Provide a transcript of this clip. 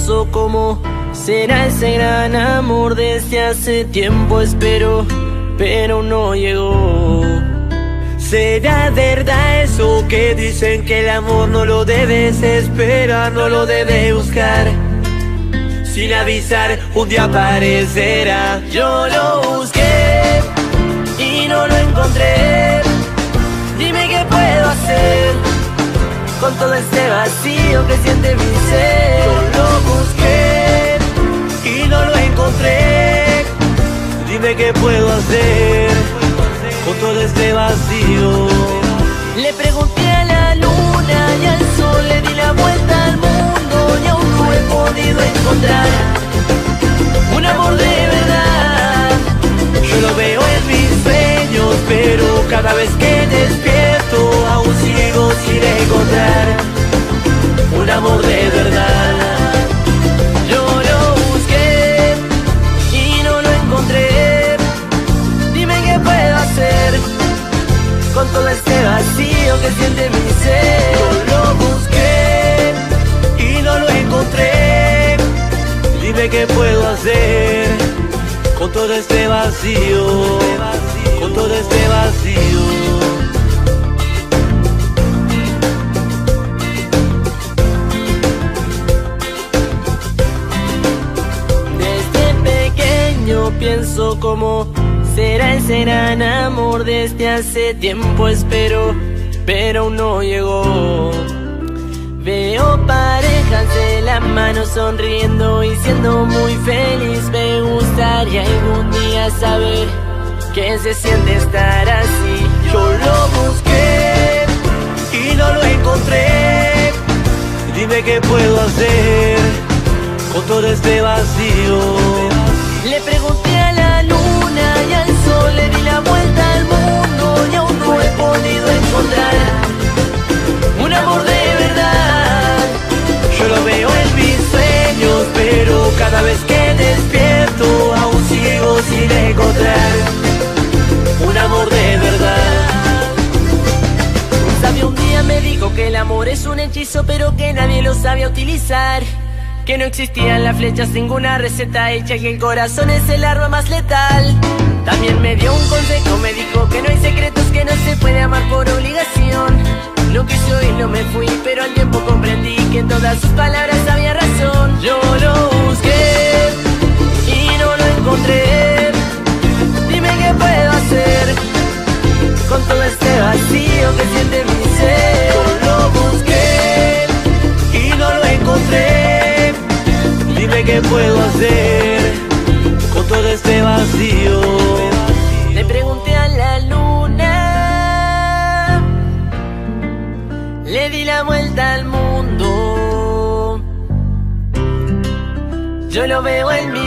pienso cómo será ese gran amor desde hace tiempo espero, pero no llegó. ¿Será verdad eso que dicen que el amor no lo debes esperar, no lo debes buscar? Sin avisar, un día aparecerá. Yo lo busqué y no lo encontré. Dime qué puedo hacer con todo este vacío que siente mi ser. Yo lo busqué y no lo encontré. Dime qué puedo hacer con todo este vacío. Le pregunté a la luna y al sol, le di la vuelta al mundo y aún no he podido encontrar un amor de verdad. Yo lo veo en mis sueños, pero cada vez que despierto aún sigo sin encontrar un amor de verdad. Yo lo busqué y no lo encontré. Dime qué puedo hacer con todo este vacío que siente mi ser. Yo lo busqué y no lo encontré. Dime qué puedo hacer con todo este vacío, con todo este vacío. Pienso cómo será ese gran amor desde hace tiempo espero, pero aún no llegó. Veo parejas de la mano sonriendo y siendo muy feliz. Me gustaría algún día saber qué se siente estar así. Yo lo busqué y no lo encontré. Dime qué puedo hacer con todo este vacío. Le pregunté a la luna y al sol, le di la vuelta al mundo y aún no he podido encontrar un amor de verdad. Yo lo veo en mis sueños, pero cada vez que despierto aún sigo sin encontrar un amor de verdad. Un sabio un día me dijo que el amor es un hechizo, pero que nadie lo sabe utilizar. Que no existían las flechas, ninguna receta hecha, que el corazón es el arma más letal. También me dio un consejo, me dijo que no hay secretos, que no se puede amar por obligación. No quise oírlo, me fui, pero al tiempo comprendí que en todas sus palabras había razón. Yo lo busqué y no lo encontré. Dime qué puedo hacer con todo este vacío que siente mi ser. Yo lo busqué y no lo encontré. Dime qué puedo hacer con todo este vacío. Le pregunté a la luna, le di la vuelta al mundo. Yo lo veo en mi